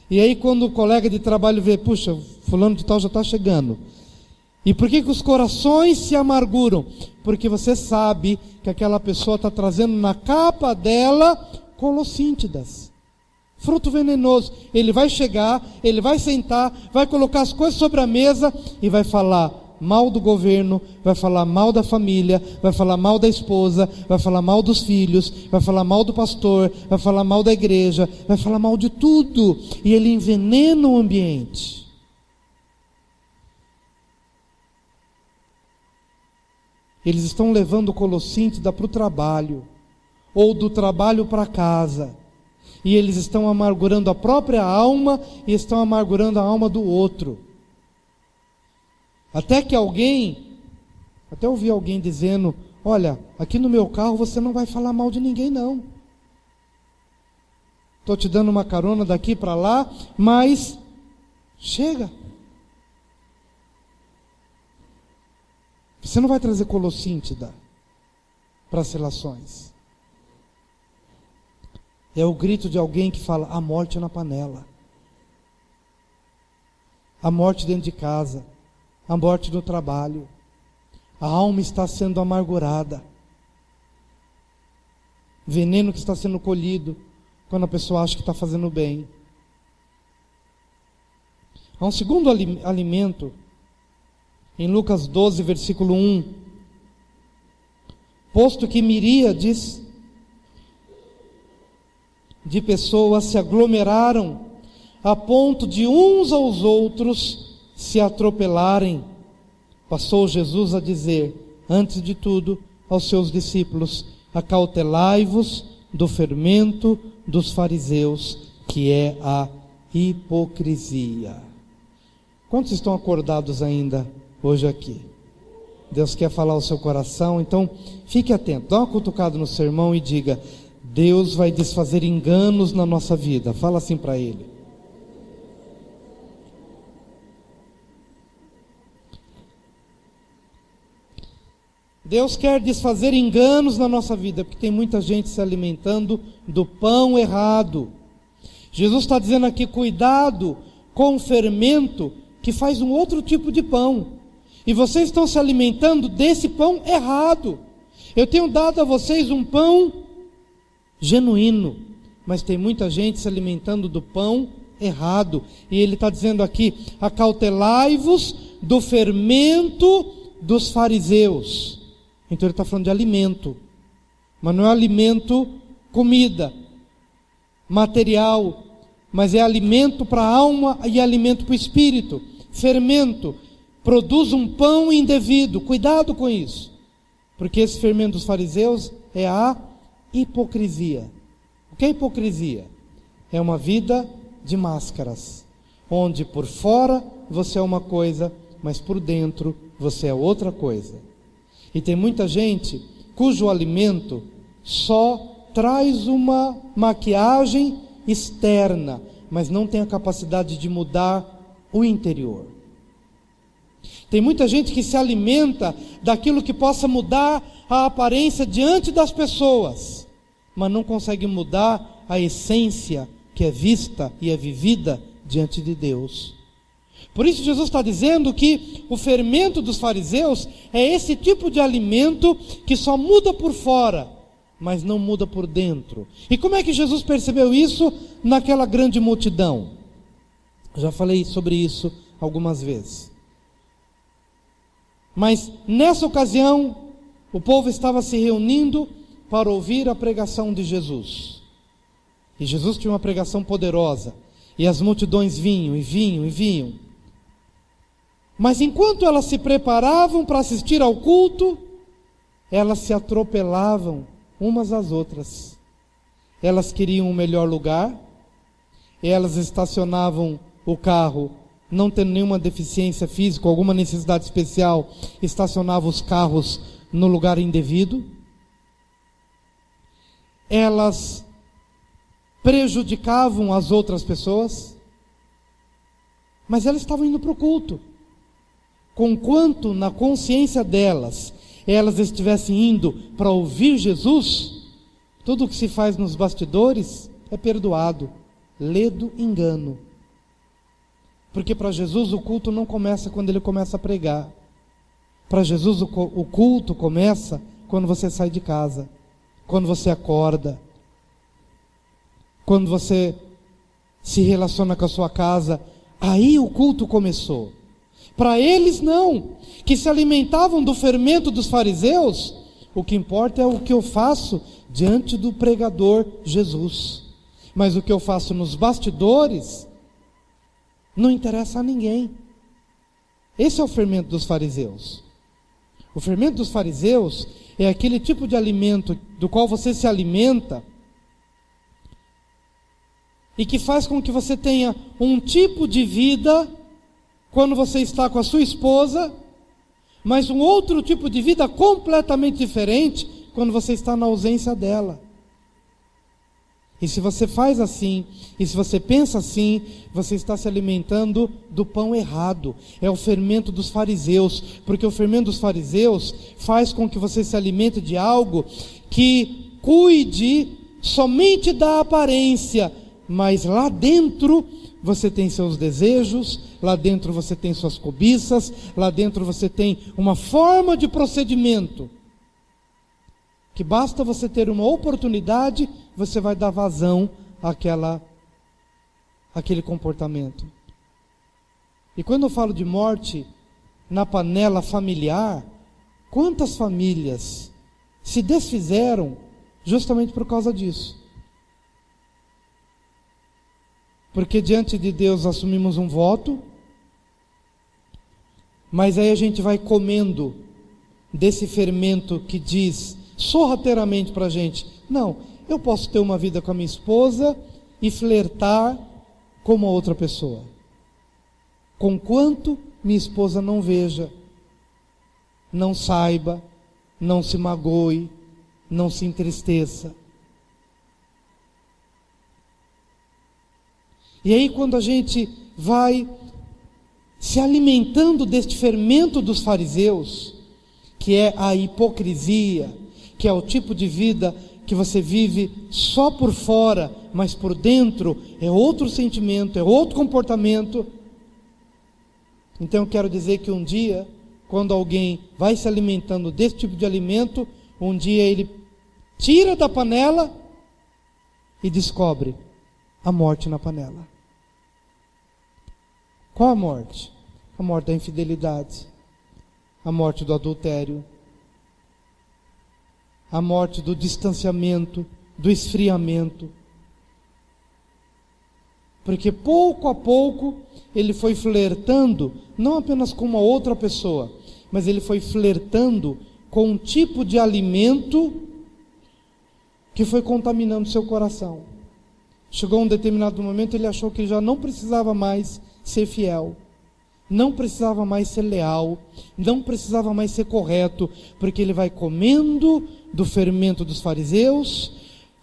e aí quando o colega de trabalho vê: puxa, fulano de tal já está chegando. E por que os corações se amarguram? Porque você sabe que aquela pessoa está trazendo na capa dela colossíntidas, fruto venenoso. Ele vai chegar, ele vai sentar, vai colocar as coisas sobre a mesa e vai falar mal do governo, vai falar mal da família, vai falar mal da esposa, vai falar mal dos filhos, vai falar mal do pastor, vai falar mal da igreja, vai falar mal de tudo. E ele envenena o ambiente. Eles estão levando colossíntida para o trabalho, ou do trabalho para casa, e eles estão amargurando a própria alma, e estão amargurando a alma do outro. Até ouvi alguém dizendo: olha, aqui no meu carro você não vai falar mal de ninguém não. Estou te dando uma carona daqui para lá, mas chega. Você não vai trazer colossíntida para as relações. É o grito de alguém que fala: a morte na panela, a morte dentro de casa, a morte no trabalho. A alma está sendo amargurada. Veneno que está sendo colhido quando a pessoa acha que está fazendo bem. Há um segundo alimento em Lucas 12, versículo 1. Posto que miríades de pessoas se aglomeraram a ponto de uns aos outros se atropelarem, passou Jesus a dizer, antes de tudo, aos seus discípulos: acautelai-vos do fermento dos fariseus, que é a hipocrisia. Quantos estão acordados ainda hoje aqui? Deus quer falar ao seu coração. Então fique atento, dá uma cutucada no seu irmão e diga: Deus vai desfazer enganos na nossa vida. Fala assim para ele. Deus quer desfazer enganos na nossa vida, porque tem muita gente se alimentando do pão errado. Jesus está dizendo aqui: cuidado com o fermento que faz um outro tipo de pão, e vocês estão se alimentando desse pão errado. Eu tenho dado a vocês um pão genuíno, mas tem muita gente se alimentando do pão errado, e ele está dizendo aqui: acautelai-vos do fermento dos fariseus. Então ele está falando de alimento, mas não é alimento, comida, material, mas é alimento para a alma e alimento para o espírito. Fermento produz um pão indevido, cuidado com isso, porque esse fermento dos fariseus é a hipocrisia. O que é hipocrisia? É uma vida de máscaras, onde por fora você é uma coisa, mas por dentro você é outra coisa. E tem muita gente cujo alimento só traz uma maquiagem externa, mas não tem a capacidade de mudar o interior. Tem muita gente que se alimenta daquilo que possa mudar a aparência diante das pessoas, mas não consegue mudar a essência que é vista e é vivida diante de Deus. Por isso Jesus está dizendo que o fermento dos fariseus é esse tipo de alimento que só muda por fora, mas não muda por dentro. E como é que Jesus percebeu isso naquela grande multidão? Eu já falei sobre isso algumas vezes. Mas nessa ocasião, o povo estava se reunindo para ouvir a pregação de Jesus. E Jesus tinha uma pregação poderosa, e as multidões vinham e vinham e vinham. Mas enquanto elas se preparavam para assistir ao culto, elas se atropelavam umas às outras. Elas queriam um melhor lugar, elas estacionavam o carro, não tendo nenhuma deficiência física, alguma necessidade especial, estacionavam os carros no lugar indevido. Elas prejudicavam as outras pessoas, mas elas estavam indo para o culto. Conquanto na consciência delas, elas estivessem indo para ouvir Jesus, tudo o que se faz nos bastidores é perdoado, ledo engano. Porque para Jesus o culto não começa quando ele começa a pregar. Para Jesus o culto começa quando você sai de casa, quando você acorda, quando você se relaciona com a sua casa. Aí o culto começou. Para eles não, que se alimentavam do fermento dos fariseus, o que importa é o que eu faço diante do pregador Jesus. Mas o que eu faço nos bastidores não interessa a ninguém. Esse é o fermento dos fariseus. O fermento dos fariseus é aquele tipo de alimento do qual você se alimenta e que faz com que você tenha um tipo de vida quando você está com a sua esposa, mas um outro tipo de vida completamente diferente quando você está na ausência dela. E se você faz assim, e se você pensa assim, você está se alimentando do pão errado. É o fermento dos fariseus, porque o fermento dos fariseus faz com que você se alimente de algo que cuide somente da aparência, mas lá dentro você tem seus desejos, lá dentro você tem suas cobiças, lá dentro você tem uma forma de procedimento, que basta você ter uma oportunidade, você vai dar vazão àquele comportamento. E quando eu falo de morte na panela familiar, quantas famílias se desfizeram justamente por causa disso? Porque diante de Deus assumimos um voto, mas aí a gente vai comendo desse fermento que diz sorrateiramente para a gente: não, eu posso ter uma vida com a minha esposa e flertar com uma outra pessoa, conquanto minha esposa não veja não saiba, não se magoe, não se entristeça. E aí, quando a gente vai se alimentando deste fermento dos fariseus, que é a hipocrisia, que é o tipo de vida que você vive só por fora, mas por dentro é outro sentimento, é outro comportamento. Então eu quero dizer que um dia, quando alguém vai se alimentando desse tipo de alimento, um dia ele tira da panela e descobre a morte na panela. Qual a morte? A morte da infidelidade, a morte do adultério, a morte do distanciamento, do esfriamento. Porque pouco a pouco ele foi flertando, não apenas com uma outra pessoa, mas ele foi flertando com um tipo de alimento que foi contaminando seu coração. Chegou um determinado momento, ele achou que já não precisava mais ser fiel, não precisava mais ser leal, não precisava mais ser correto, porque ele vai comendo do fermento dos fariseus,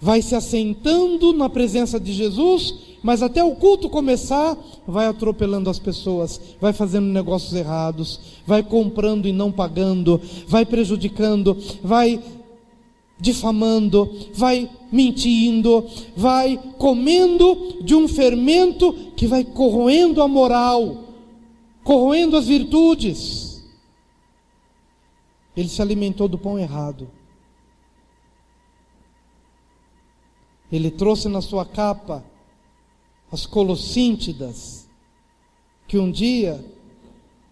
vai se assentando na presença de Jesus, mas até o culto começar, vai atropelando as pessoas, vai fazendo negócios errados, vai comprando e não pagando, vai prejudicando, vai difamando, vai mentindo, vai comendo de um fermento que vai corroendo a moral, corroendo as virtudes. Ele se alimentou do pão errado. Ele trouxe na sua capa as colossíntidas, que um dia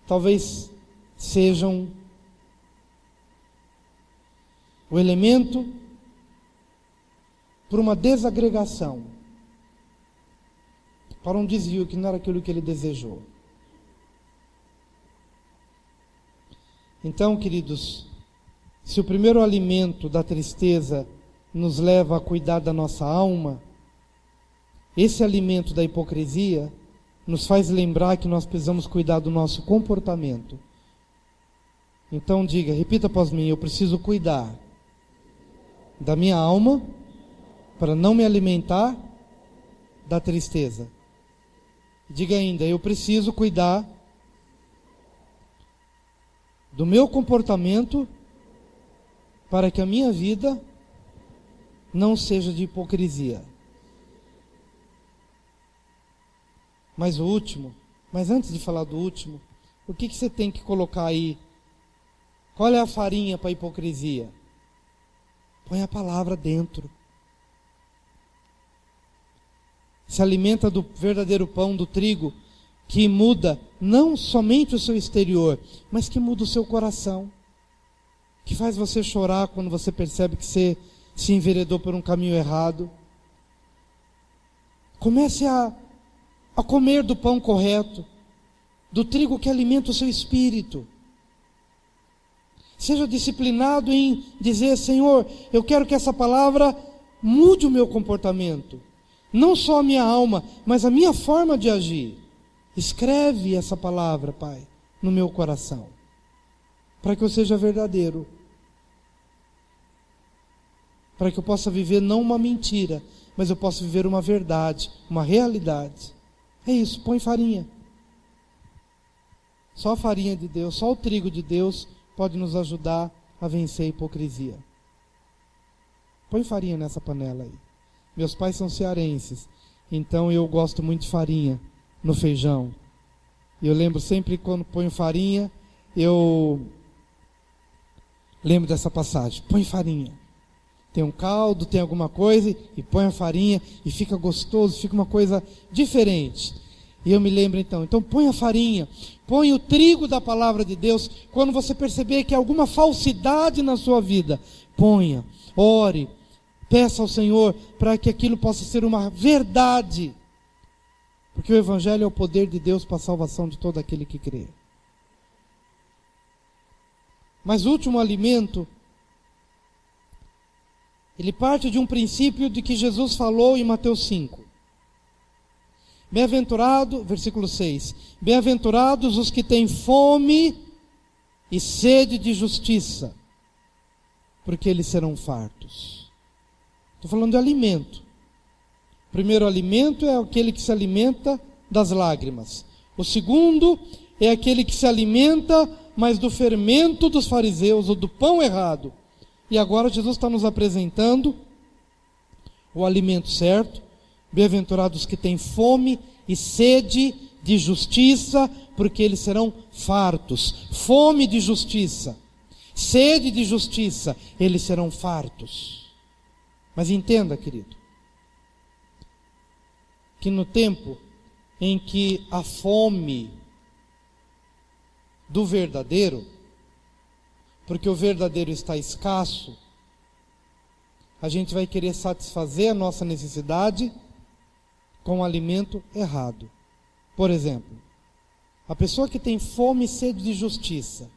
talvez sejam o elemento para uma desagregação, para um desvio que não era aquilo que ele desejou. Então, queridos, se o primeiro alimento da tristeza nos leva a cuidar da nossa alma, esse alimento da hipocrisia nos faz lembrar que nós precisamos cuidar do nosso comportamento. Então diga, repita após mim: eu preciso cuidar da minha alma para não me alimentar da tristeza. Diga ainda, eu preciso cuidar do meu comportamento para que a minha vida não seja de hipocrisia. Mas o último, mas antes de falar do último, o que você tem que colocar aí? Qual é a farinha para a hipocrisia? Põe a palavra dentro. Se alimenta do verdadeiro pão, do trigo, que muda não somente o seu exterior, mas que muda o seu coração, que faz você chorar quando você percebe que você se enveredou por um caminho errado. Comece a comer do pão correto, do trigo que alimenta o seu espírito. Seja disciplinado em dizer: Senhor, eu quero que essa palavra mude o meu comportamento, não só a minha alma, mas a minha forma de agir. Escreve essa palavra, Pai, no meu coração, para que eu seja verdadeiro, para que eu possa viver não uma mentira, mas eu possa viver uma verdade, uma realidade. É isso, põe farinha. Só a farinha de Deus, só o trigo de Deus pode nos ajudar a vencer a hipocrisia. Põe farinha nessa panela aí. Meus pais são cearenses, então eu gosto muito de farinha no feijão. Eu lembro sempre quando ponho farinha, eu lembro dessa passagem: põe farinha. Tem um caldo, tem alguma coisa, e põe a farinha, e fica gostoso, fica uma coisa diferente. E eu me lembro então põe a farinha, põe o trigo da palavra de Deus. Quando você perceber que há alguma falsidade na sua vida, ponha, ore, peça ao Senhor para que aquilo possa ser uma verdade. Porque o Evangelho é o poder de Deus para a salvação de todo aquele que crê. Mas o último alimento, ele parte de um princípio de que Jesus falou em Mateus 5. Bem-aventurado, versículo 6. Bem-aventurados os que têm fome e sede de justiça, porque eles serão fartos. Estou falando de alimento. O primeiro alimento é aquele que se alimenta das lágrimas. O segundo é aquele que se alimenta, mas do fermento dos fariseus, ou do pão errado. E agora Jesus está nos apresentando o alimento certo. Bem-aventurados que têm fome e sede de justiça, porque eles serão fartos. Fome de justiça, sede de justiça, eles serão fartos. Mas entenda, querido, que no tempo em que a fome do verdadeiro, porque o verdadeiro está escasso, a gente vai querer satisfazer a nossa necessidade com o alimento errado. Por exemplo, a pessoa que tem fome e sede de justiça,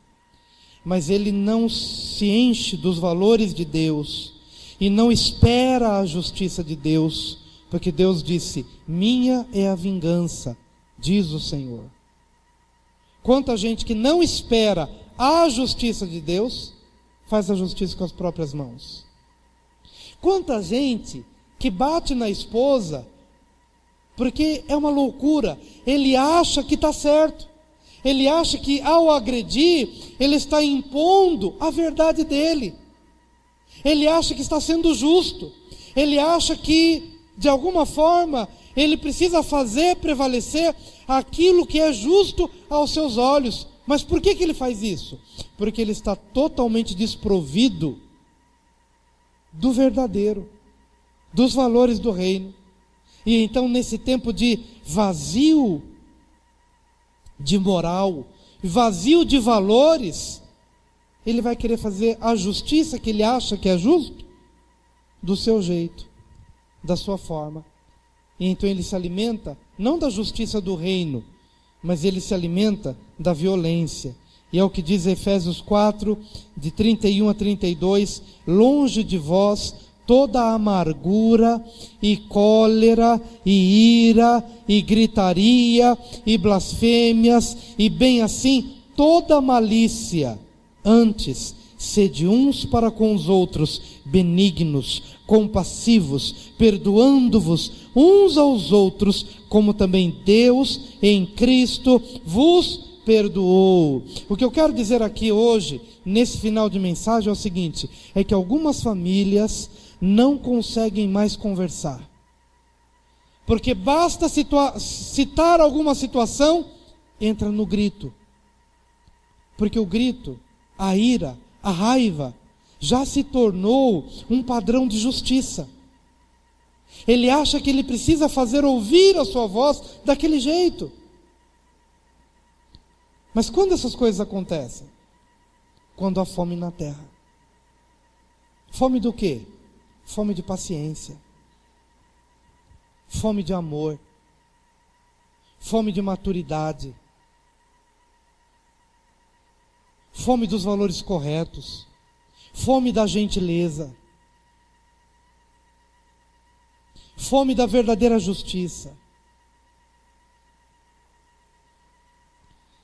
mas ele não se enche dos valores de Deus e não espera a justiça de Deus, porque Deus disse: minha é a vingança, diz o Senhor. Quanta gente que não espera a justiça de Deus, faz a justiça com as próprias mãos. Quanta gente que bate na esposa, porque é uma loucura, ele acha que está certo, ele acha que ao agredir, ele está impondo a verdade dele, ele acha que está sendo justo, ele acha que, de alguma forma, ele precisa fazer prevalecer aquilo que é justo aos seus olhos. Mas por que ele faz isso? Porque ele está totalmente desprovido do verdadeiro, dos valores do reino. E então, nesse tempo de vazio de moral, vazio de valores, ele vai querer fazer a justiça que ele acha que é justo, do seu jeito, da sua forma. E então ele se alimenta, não da justiça do reino, mas ele se alimenta da violência. E é o que diz Efésios 4, de 31 a 32, longe de vós toda amargura, e cólera, e ira, e gritaria, e blasfêmias, e bem assim, toda malícia. Antes, sede uns para com os outros benignos, compassivos, perdoando-vos uns aos outros, como também Deus em Cristo vos perdoou. O que eu quero dizer aqui hoje, nesse final de mensagem, é o seguinte: é que algumas famílias não conseguem mais conversar, porque basta citar alguma situação, entra no grito, porque o grito, a ira, a raiva, já se tornou um padrão de justiça. Ele acha que ele precisa fazer ouvir a sua voz daquele jeito. Mas quando essas coisas acontecem? Quando há fome na terra. Fome do quê? Fome de paciência, fome de amor, fome de maturidade, fome dos valores corretos, fome da gentileza, fome da verdadeira justiça.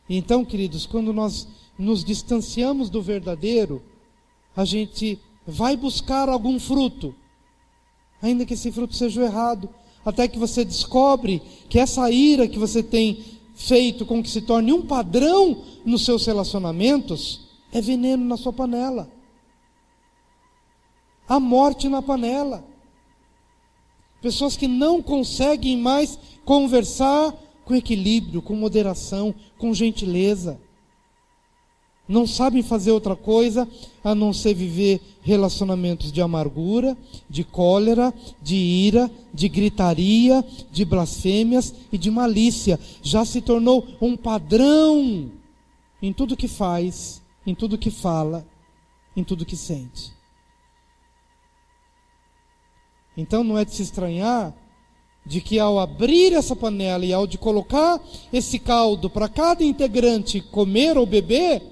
Então, queridos, quando nós nos distanciamos do verdadeiro, a gente vai buscar algum fruto, ainda que esse fruto seja o errado, até que você descobre que essa ira que você tem feito com que se torne um padrão nos seus relacionamentos, é veneno na sua panela, há morte na panela. Pessoas que não conseguem mais conversar com equilíbrio, com moderação, com gentileza, não sabem fazer outra coisa a não ser viver relacionamentos de amargura, de cólera, de ira, de gritaria, de blasfêmias e de malícia. Já se tornou um padrão em tudo que faz, em tudo que fala, em tudo que sente. Então não é de se estranhar de que ao abrir essa panela e ao de colocar esse caldo para cada integrante comer ou beber,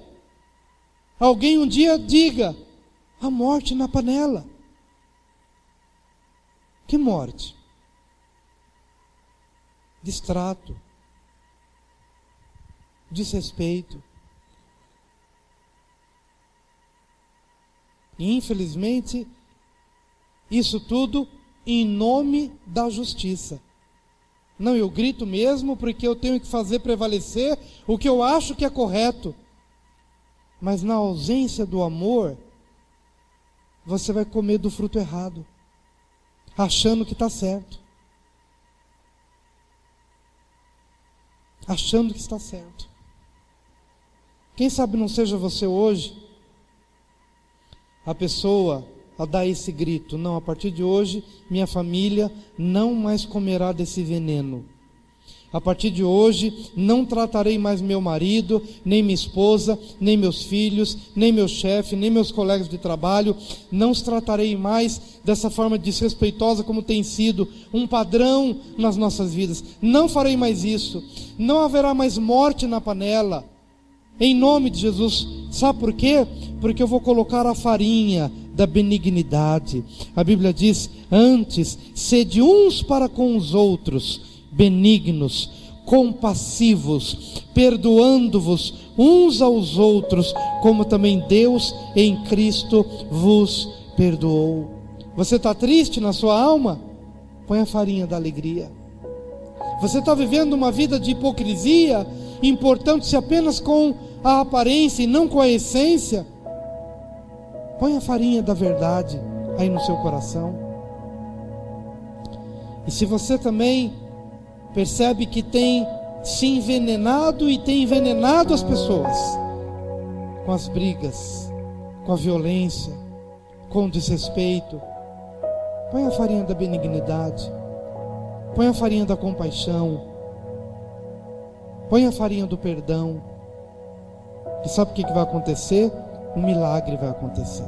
alguém um dia diga: a morte na panela. Que morte? Distrato, desrespeito, E infelizmente, isso tudo em nome da justiça. Não, eu grito mesmo porque eu tenho que fazer prevalecer o que eu acho que é correto. Mas na ausência do amor, você vai comer do fruto errado, achando que está certo. Achando que está certo. Quem sabe não seja você hoje a pessoa a dar esse grito: não, a partir de hoje minha família não mais comerá desse veneno. A partir de hoje não tratarei mais meu marido, nem minha esposa, nem meus filhos, nem meu chefe, nem meus colegas de trabalho. Não os tratarei mais dessa forma desrespeitosa como tem sido um padrão nas nossas vidas. Não farei mais isso. Não haverá mais morte na panela. Em nome de Jesus. Sabe por quê? Porque eu vou colocar a farinha da benignidade. A Bíblia diz: antes, sede uns para com os outros benignos, compassivos, perdoando-vos uns aos outros, como também Deus em Cristo vos perdoou. Você está triste na sua alma? Põe a farinha da alegria. Você está vivendo uma vida de hipocrisia, importando-se apenas com a aparência e não com a essência? Põe a farinha da verdade aí no seu coração. E se você também percebe que tem se envenenado e tem envenenado as pessoas com as brigas, com a violência, com o desrespeito, põe a farinha da benignidade, põe a farinha da compaixão, põe a farinha do perdão. E sabe o que vai acontecer? Um milagre vai acontecer.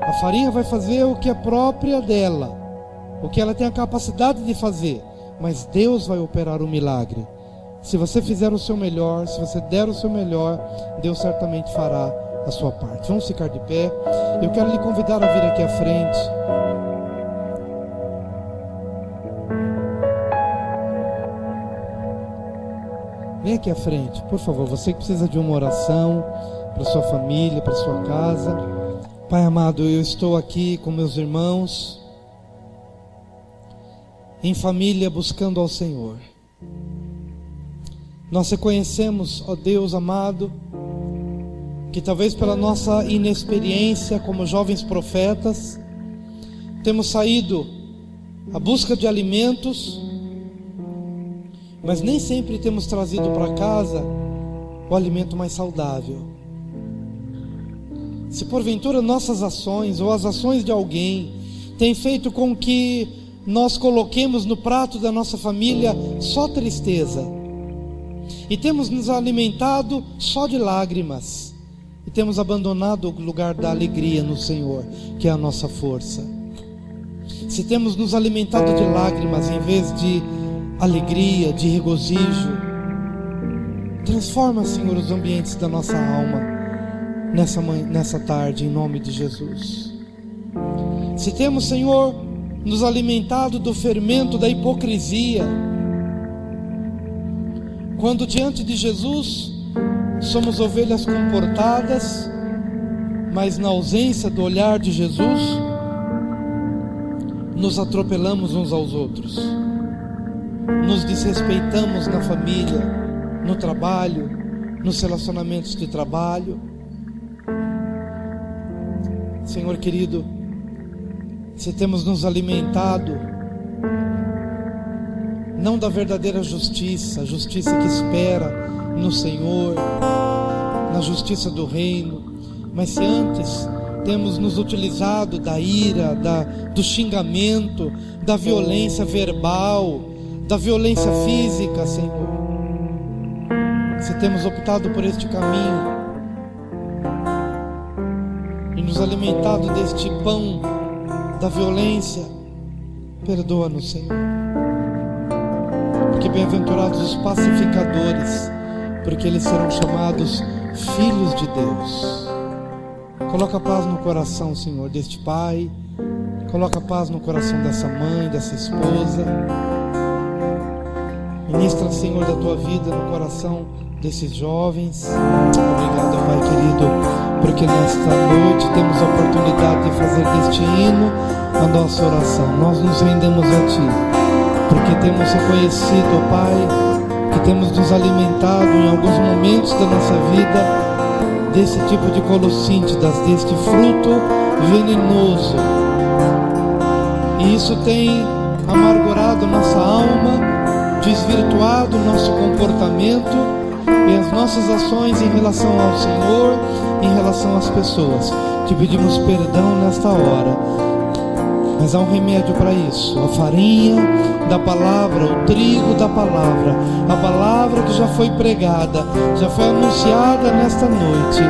A farinha vai fazer o que é própria dela, o que ela tem a capacidade de fazer, mas Deus vai operar o milagre. Se você fizer o seu melhor, se você der o seu melhor, Deus certamente fará a sua parte. Vamos ficar de pé. Eu quero lhe convidar a vir aqui à frente. Vem aqui à frente, por favor. Você que precisa de uma oração para sua família, para sua casa. Pai amado, eu estou aqui com meus irmãos em família, buscando ao Senhor. Nós reconhecemos, ó Deus amado, que talvez pela nossa inexperiência como jovens profetas, temos saído à busca de alimentos, mas nem sempre temos trazido para casa o alimento mais saudável. Se porventura nossas ações ou as ações de alguém têm feito com que nós coloquemos no prato da nossa família só tristeza, e temos nos alimentado só de lágrimas, e temos abandonado o lugar da alegria no Senhor, que é a nossa força. Se temos nos alimentado de lágrimas em vez de alegria, de regozijo, transforma, Senhor, os ambientes da nossa alma nessa tarde, em nome de Jesus. Se temos, Senhor, nos alimentado do fermento da hipocrisia, quando diante de Jesus somos ovelhas comportadas, mas na ausência do olhar de Jesus, nos atropelamos uns aos outros, nos desrespeitamos na família, no trabalho, nos relacionamentos de trabalho. Senhor querido, se temos nos alimentado não da verdadeira justiça, a justiça que espera no Senhor, na justiça do reino, mas se antes temos nos utilizado da ira, do xingamento, da violência verbal, da violência física, Senhor, se temos optado por este caminho e nos alimentado deste pão da violência, perdoa-nos, Senhor, porque bem-aventurados os pacificadores, porque eles serão chamados filhos de Deus. Coloca paz no coração, Senhor, deste pai, coloca paz no coração dessa mãe, dessa esposa. Ministra, Senhor, da tua vida no coração desses jovens. Obrigado, Pai querido, porque nesta noite temos a oportunidade de fazer deste hino a nossa oração. Nós nos rendemos a Ti, porque temos reconhecido, ó Pai, que temos nos alimentado em alguns momentos da nossa vida desse tipo de colossíntidas, deste fruto venenoso, e isso tem amargurado nossa alma, desvirtuado nosso comportamento e as nossas ações em relação ao Senhor, em relação às pessoas. Te pedimos perdão nesta hora, mas há um remédio para isso: a farinha da palavra, o trigo da palavra, a palavra que já foi pregada, já foi anunciada nesta noite,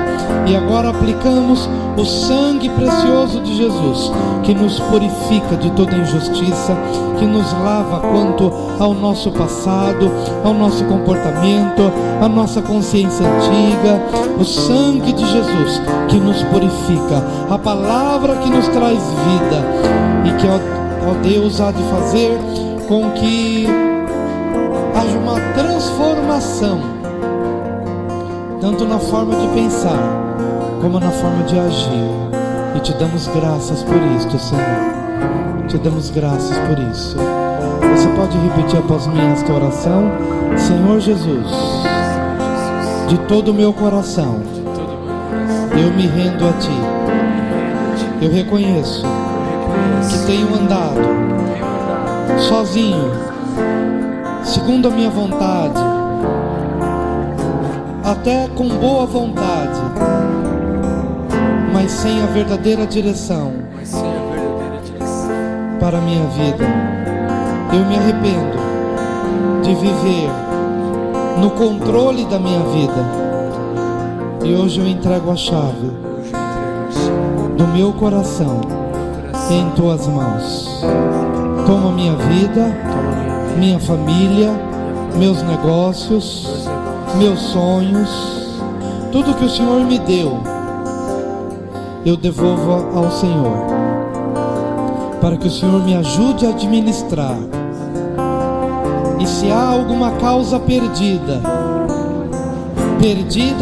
e agora aplicamos o sangue precioso de Jesus, que nos purifica de toda injustiça, que nos lava quanto ao nosso passado, ao nosso comportamento, à nossa consciência antiga. O sangue de Jesus que nos purifica, a palavra que nos traz vida, e que, ó Deus, há de fazer com que haja uma transformação, tanto na forma de pensar, como na forma de agir. E te damos graças por isto, Senhor. Te damos graças por isso. Você pode repetir após mim esta oração? Senhor Jesus, de todo o meu coração, eu me rendo a Ti. Eu reconheço que tenho andado sozinho, segundo a minha vontade, até com boa vontade, mas sem a verdadeira direção para a minha vida. Eu me arrependo de viver no controle da minha vida, e hoje eu entrego a chave do meu coração em Tuas mãos. Toma minha vida, minha família, meus negócios, meus sonhos, tudo que o Senhor me deu, eu devolvo ao Senhor, para que o Senhor me ajude a administrar. E se há alguma causa perdida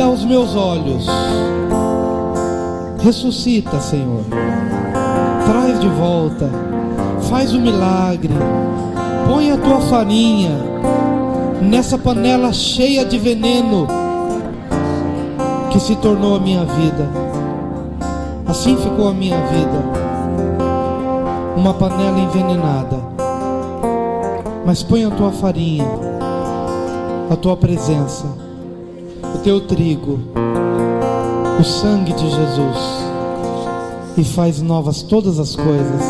aos meus olhos, ressuscita, Senhor, traz de volta, faz o milagre, põe a Tua farinha nessa panela cheia de veneno que se tornou a minha vida. Assim ficou a minha vida, uma panela envenenada. Mas põe a Tua farinha, a Tua presença, o Teu trigo, o sangue de Jesus, e faz novas todas as coisas.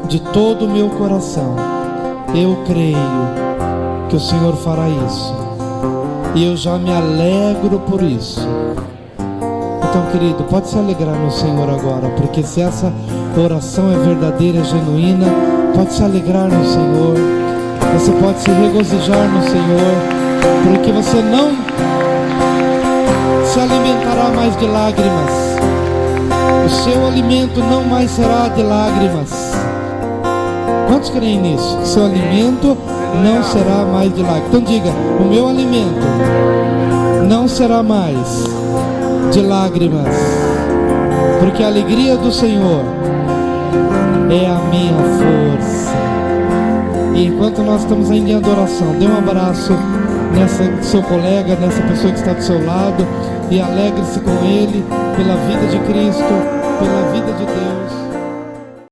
De todo o meu coração eu creio que o Senhor fará isso, e eu já me alegro por isso. Então, querido, pode se alegrar no Senhor agora, porque se essa oração é verdadeira, genuína, pode se alegrar no Senhor. Você pode se regozijar no Senhor, porque você não se alimentará mais de lágrimas. O seu alimento não mais será de lágrimas. Quantos creem nisso? Que seu alimento não será mais de lágrimas. Então diga: o meu alimento não será mais de lágrimas, porque a alegria do Senhor é a minha força. E enquanto nós estamos ainda em adoração, dê um abraço nessa seu colega, nessa pessoa que está do seu lado, e alegre-se com ele pela vida de Cristo, pela vida de Deus.